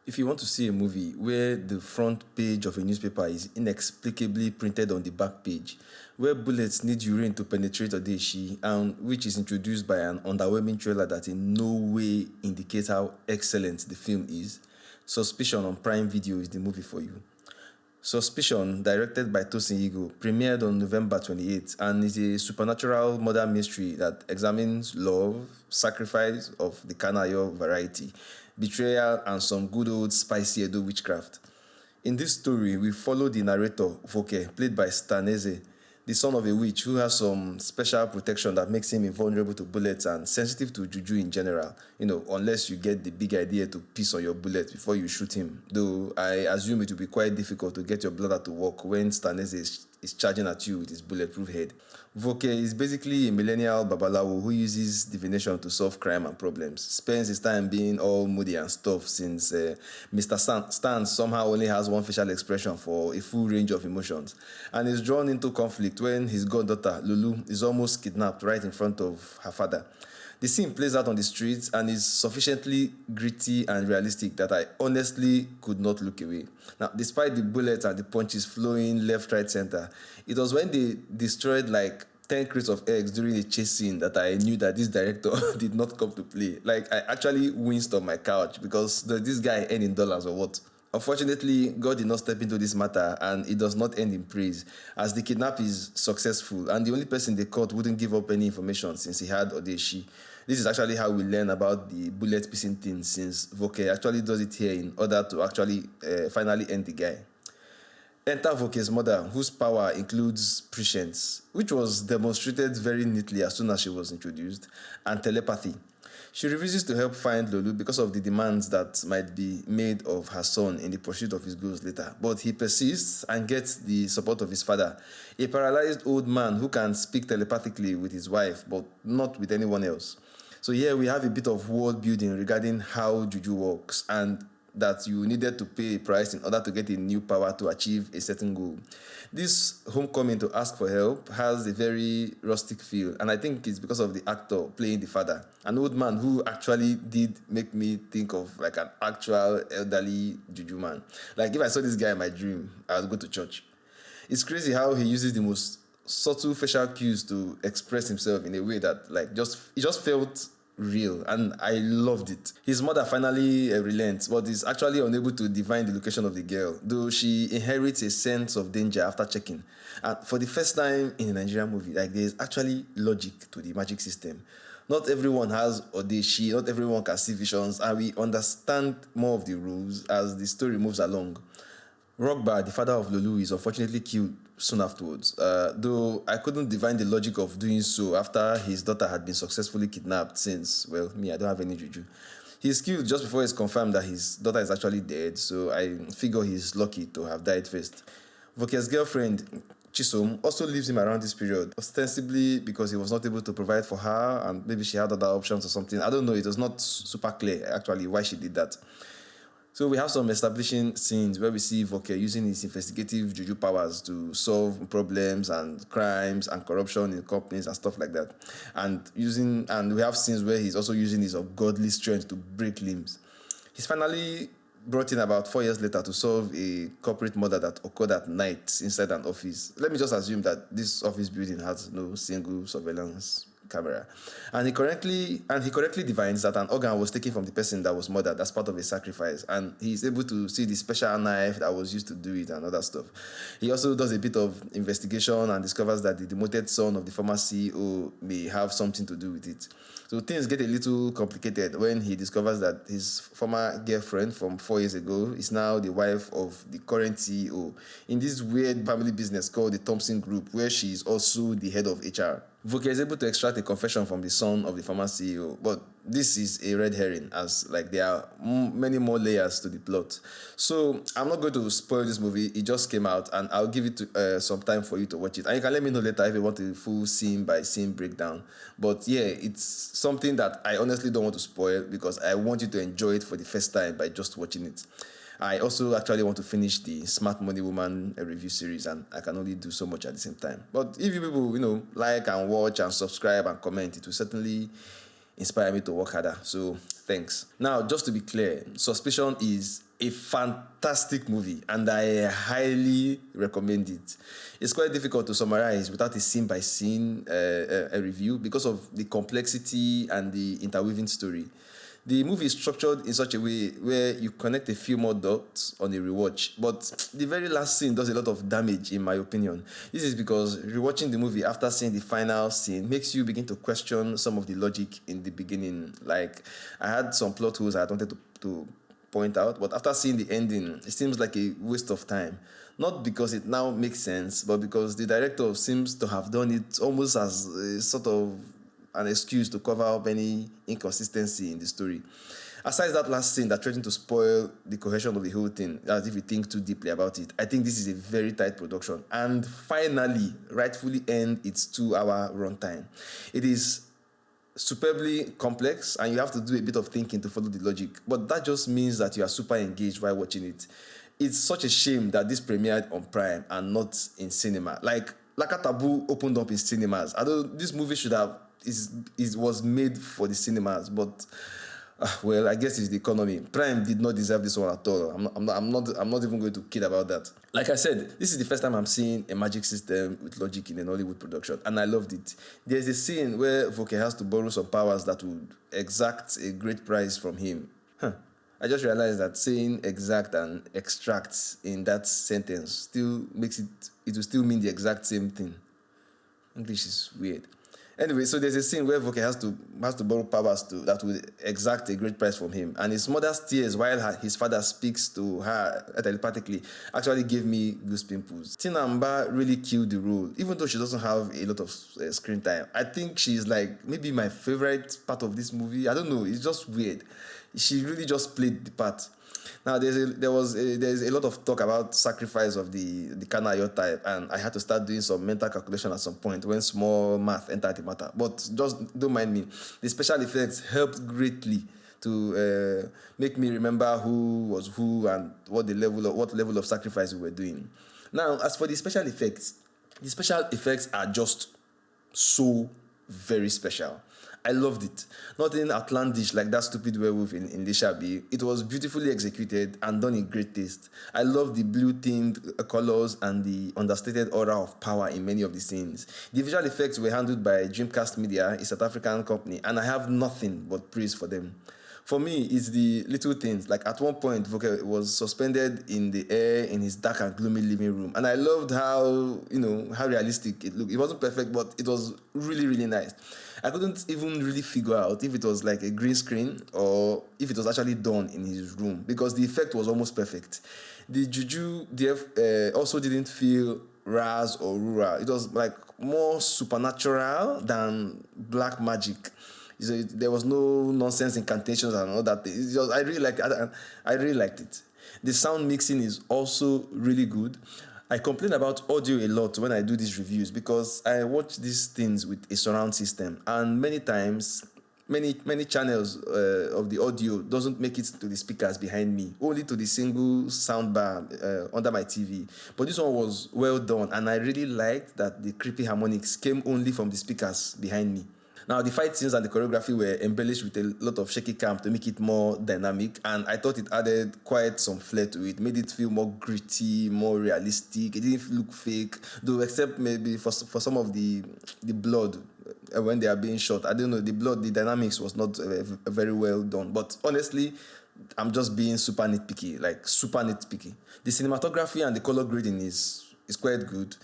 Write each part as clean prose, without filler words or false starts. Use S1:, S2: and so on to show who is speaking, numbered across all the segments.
S1: If you want to see a movie where the front page of a newspaper is inexplicably printed on the back page, where bullets need urine to penetrate Odeshi, and which is introduced by an underwhelming trailer that in no way indicates how excellent the film is, Suspicion on Prime Video is the movie for you. Suspicion, directed by Tosin Igho, premiered on November 28th and is a supernatural murder mystery that examines love, sacrifice of the Kanayo variety, betrayal, and some good old spicy Edo witchcraft. In this story, we follow the narrator, Voke, played by Staneze, the son of a witch who has some special protection that makes him invulnerable to bullets and sensitive to juju in general, unless you get the big idea to piss on your bullet before you shoot him. Though I assume it will be quite difficult to get your bladder to work when Staneze is charging at you with his bulletproof head. Voke is basically a millennial babalawo who uses divination to solve crime and problems. Spends his time being all moody and stuff since Mr. Stan somehow only has one facial expression for a full range of emotions, and is drawn into conflict when his goddaughter, Lulu, is almost kidnapped right in front of her father. The scene plays out on the streets and is sufficiently gritty and realistic that I honestly could not look away. Now, despite the bullets and the punches flowing left, right, center, it was when they destroyed like 10 crates of eggs during the chase scene that I knew that this director did not come to play. Like, I actually winced on my couch because does this guy earn in dollars or what? Unfortunately, God did not step into this matter, and it does not end in praise, as the kidnap is successful, and the only person they caught wouldn't give up any information since he had Odeshi. This is actually how we learn about the bullet piercing thing, since Voke actually does it here in order to actually finally end the guy. Enter Voke's mother, whose power includes prescience, which was demonstrated very neatly as soon as she was introduced, and telepathy. She refuses to help find Lulu because of the demands that might be made of her son in the pursuit of his goals later. But he persists and gets the support of his father, a paralyzed old man who can speak telepathically with his wife, but not with anyone else. So here we have a bit of world building regarding how Juju works, and that you needed to pay a price in order to get a new power to achieve a certain goal. This homecoming to ask for help has a very rustic feel, and I think it's because of the actor playing the father, an old man who actually did make me think of like an actual elderly Juju man. Like if I saw this guy in my dream, I would go to church. It's crazy how he uses the most subtle facial cues to express himself in a way that it just felt real, and I loved it. His mother finally relents, but is actually unable to divine the location of the girl, though she inherits a sense of danger after checking. And for the first time in a Nigerian movie, there is actually logic to the magic system. Not everyone has Odeshi, not everyone can see visions, and we understand more of the rules as the story moves along. Rogba, the father of Lulu, is unfortunately killed soon afterwards, though I couldn't divine the logic of doing so after his daughter had been successfully kidnapped since, well, I don't have any juju. He's killed just before it's confirmed that his daughter is actually dead, so I figure he's lucky to have died first. Voke's girlfriend, Chisom, also leaves him around this period, ostensibly because he was not able to provide for her and maybe she had other options or something. I don't know, it was not super clear actually why she did that. So we have some establishing scenes where we see Voke using his investigative juju powers to solve problems and crimes and corruption in companies and stuff like that. And we have scenes where he's also using his ungodly strength to break limbs. He's finally brought in about 4 years later to solve a corporate murder that occurred at night inside an office. Let me just assume that this office building has no single surveillance camera, and he correctly divines that an organ was taken from the person that was murdered as part of a sacrifice, and he's able to see the special knife that was used to do it and other stuff. He also does a bit of investigation and discovers that the demoted son of the former CEO may have something to do with it. So things get a little complicated when he discovers that his former girlfriend from 4 years ago is now the wife of the current CEO in this weird family business called the Thompson Group, where she is also the head of HR. Voke is able to extract a confession from the son of the former CEO, but this is a red herring, as there are many more layers to the plot. So I'm not going to spoil this movie. It just came out, and I'll give it some time for you to watch it. And you can let me know later if you want a full scene by scene breakdown. But yeah, it's something that I honestly don't want to spoil because I want you to enjoy it for the first time by just watching it. I also actually want to finish the Smart Money Woman review series, and I can only do so much at the same time. But if you people, like and watch and subscribe and comment, it will certainly inspire me to work harder. So thanks. Now, just to be clear, Suspicion is a fantastic movie, and I highly recommend it. It's quite difficult to summarize without a scene by scene a review because of the complexity and the interweaving story. The movie is structured in such a way where you connect a few more dots on a rewatch, but the very last scene does a lot of damage, in my opinion. This is because rewatching the movie after seeing the final scene makes you begin to question some of the logic in the beginning. Like, I had some plot holes I wanted to point out, but after seeing the ending, it seems like a waste of time. Not because it now makes sense, but because the director seems to have done it almost as a sort of an excuse to cover up any inconsistency in the story. Aside that last scene that threatened to spoil the cohesion of the whole thing, as if you think too deeply about it, I think this is a very tight production and finally, rightfully end its 2-hour runtime. It is superbly complex and you have to do a bit of thinking to follow the logic, but that just means that you are super engaged while watching it. It's such a shame that this premiered on Prime and not in cinema. Like Taboo opened up in cinemas. Although this movie should have it was made for the cinemas, but well, I guess it's the economy. Prime did not deserve this one at all. I'm not even going to kid about that. Like I said, this is the first time I'm seeing a magic system with logic in a Nollywood production, and I loved it. There's a scene where Voke has to borrow some powers that would exact a great price from him. I just realized that saying exact and extract in that sentence still makes it will still mean the exact same thing. English is weird. Anyway, so there's a scene where Voke has to borrow powers that will exact a great price from him, and his mother's tears while his father speaks to her telepathically actually gave me goose pimples. Tinamba really killed the role, even though she doesn't have a lot of screen time. I think she's like maybe my favorite part of this movie. I don't know, it's just weird. She really just played the part. Now, there's a lot of talk about sacrifice of the Kanayo type, and I had to start doing some mental calculation at some point when small math entered the matter. But just don't mind me. The special effects helped greatly to make me remember who was who and what level of sacrifice we were doing. Now, as for the special effects are just so very special. I loved it. Nothing outlandish like that stupid werewolf in Lishabi. It was beautifully executed and done in great taste. I love the blue-themed colors and the understated aura of power in many of the scenes. The visual effects were handled by Dreamcast Media, a South African company, and I have nothing but praise for them. For me, it's the little things. Like at one point, Voke was suspended in the air in his dark and gloomy living room. And I loved how realistic it looked. It wasn't perfect, but it was really, really nice. I couldn't even really figure out if it was like a green screen or if it was actually done in his room because the effect was almost perfect. The juju also didn't feel ras or rural. It was like more supernatural than black magic. So there was no nonsense incantations and all that. I really liked it. The sound mixing is also really good. I complain about audio a lot when I do these reviews because I watch these things with a surround system, and many times, many channels of the audio doesn't make it to the speakers behind me, only to the single soundbar under my TV. But this one was well done, and I really liked that the creepy harmonics came only from the speakers behind me. Now, the fight scenes and the choreography were embellished with a lot of shaky cam to make it more dynamic, and I thought it added quite some flair to it, made it feel more gritty, more realistic. It didn't look fake, though except maybe for some of the blood when they are being shot. I don't know, the dynamics was not very well done. But honestly, I'm just being super nitpicky. The cinematography and the color grading is quite good.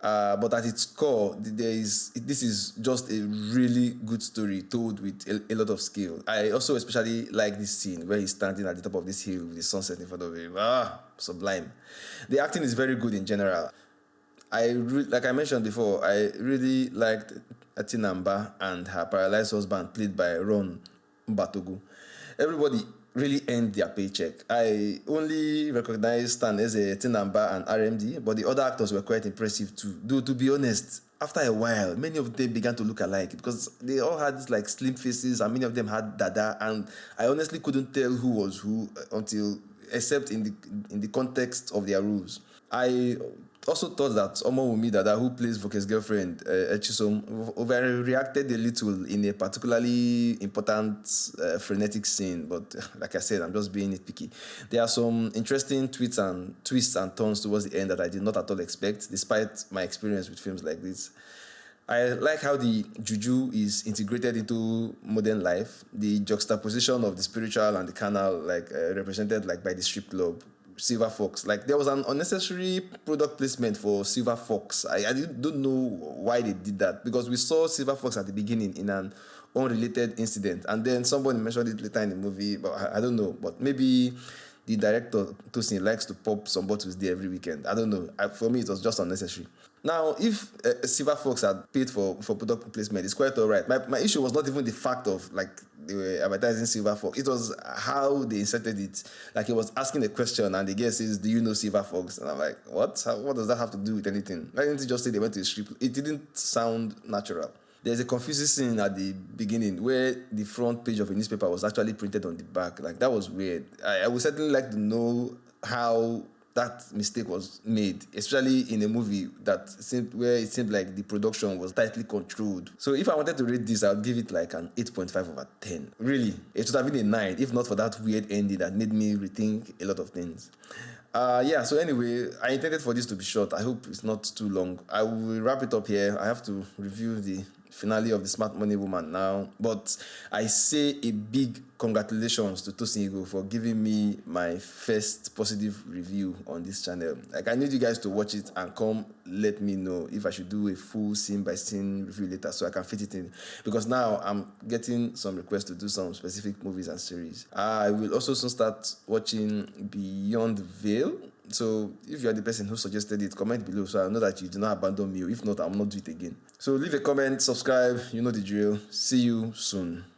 S1: But at its core, this is just a really good story told with a lot of skill. I also especially like this scene where he's standing at the top of this hill with the sunset in front of him. Sublime. The acting is very good in general. Like I mentioned before, I really liked Atinamba and her paralyzed husband, played by Ron Mgbatoju. Everybody really earned their paycheck. I only recognized Stan as a Tinamba and RMD, but the other actors were quite impressive too. Though, to be honest, after a while, many of them began to look alike because they all had these like slim faces and many of them had dada, and I honestly couldn't tell who was who except in the context of their roles. I also thought that Omowumi Dada, who plays Voke's girlfriend, Echisom, overreacted a little in a particularly important frenetic scene. But like I said, I'm just being nitpicky. There are some interesting twists and turns towards the end that I did not at all expect, despite my experience with films like this. I like how the juju is integrated into modern life. The juxtaposition of the spiritual and the carnal, represented like by the strip club, Silver Fox. Like there was an unnecessary product placement for Silver Fox. Don't know why they did that, because we saw Silver Fox at the beginning in an unrelated incident, and then somebody mentioned it later in the movie. But I don't know. But maybe the director Tosin likes to pop some bottles there every weekend. I don't know. For me, it was just unnecessary. Now, if Silver Fox had paid for product placement, it's quite all right. My issue was not even the fact of like they were advertising Silver Fox. It was how they inserted it. Like he was asking a question and the guy says, "Do you know Silver Fox?" And I'm like, what? What does that have to do with anything? Why didn't he just say they went to a strip? It didn't sound natural. There's a confusing scene at the beginning where the front page of a newspaper was actually printed on the back. Like that was weird. I would certainly like to know how that mistake was made, especially in a movie where it seemed like the production was tightly controlled. So if I wanted to rate this, I'd give it like an 8.5 over 10. Really, it should have been a 9 if not for that weird ending that made me rethink a lot of things. So anyway, I intended for this to be short. I hope it's not too long. I will wrap it up here. I have to review the finale of The Smart Money Woman now. But I say a big congratulations to Tosin Igho for giving me my first positive review on this channel. Like, I need you guys to watch it and come let me know if I should do a full scene-by-scene review later so I can fit it in. Because now I'm getting some requests to do some specific movies and series. I will also soon start watching Beyond the Veil. So if you are the person who suggested it, comment below so I know that you do not abandon me. If not, I will not do it again. So leave a comment, subscribe, you know the drill. See you soon.